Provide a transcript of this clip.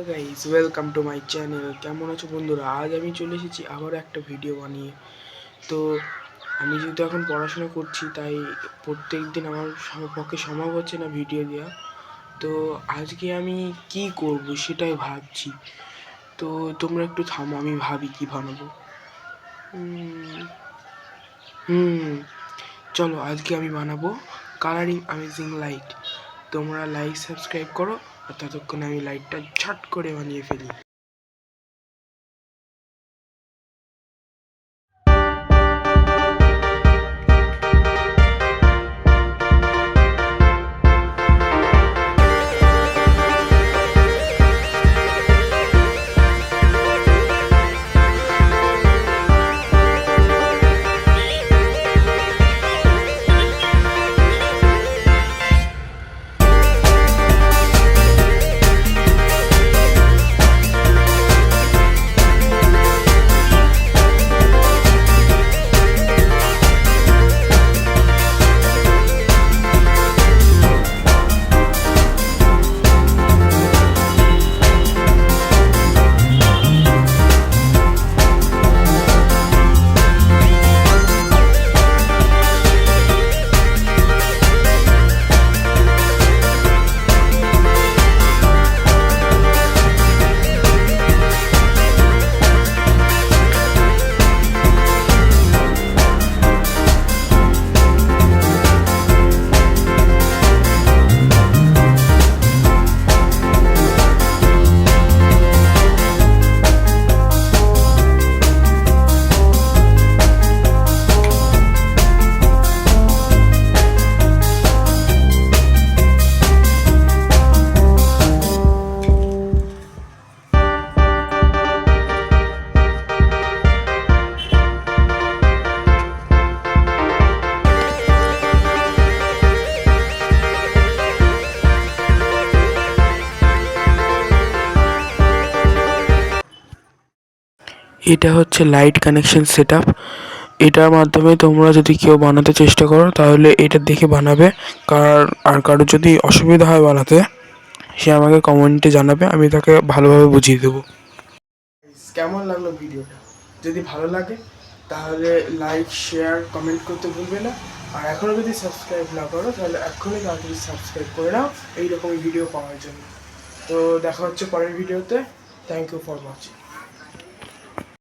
Guys, welcome to my channel. কেমন আছো বন্ধুরা? আজ আমি চলে এসেছি আবার একটা ভিডিও বানিয়ে। তো আমি যেহেতু এখন পড়াশোনা করছি, তাই প্রত্যেক দিন আমার পক্ষে সম্ভব হচ্ছে না ভিডিও দেওয়া। তো আজকে আমি কি করব সেটাই ভাবছি। তো তোমরা একটু থামো, আমি ভাবি কি বানাবো। চলো, আজকে আমি বানাবো কালারিং অ্যামেজিং লাইট। তোমরা লাইক সাবস্ক্রাইব করো, আর ততক্ষণে আমি লাইটটা ঝট করে বানিয়ে ফেলি। এটা হচ্ছে লাইট কানেকশন সেটআপ। এটার মাধ্যমে তোমরা যদি কেউ বানাতে চেষ্টা করো তাহলে এটা দেখে বানাবে। আর কারোর যদি অসুবিধা হয় বানাতে, সে আমাকে কমেন্টে জানাবে, আমি তাকে ভালোভাবে বুঝিয়ে দেবো। কেমন লাগলো ভিডিওটা? যদি ভালো লাগে তাহলে লাইক, শেয়ার, কমেন্ট করতে ভুলবে না। আর এখনও যদি সাবস্ক্রাইব না করো তাহলে এখনই তাড়াতাড়ি সাবস্ক্রাইব করে নাও এইরকম ভিডিও পাওয়ার জন্য। তো দেখা হচ্ছে পরের ভিডিওতে। Thank you for watching.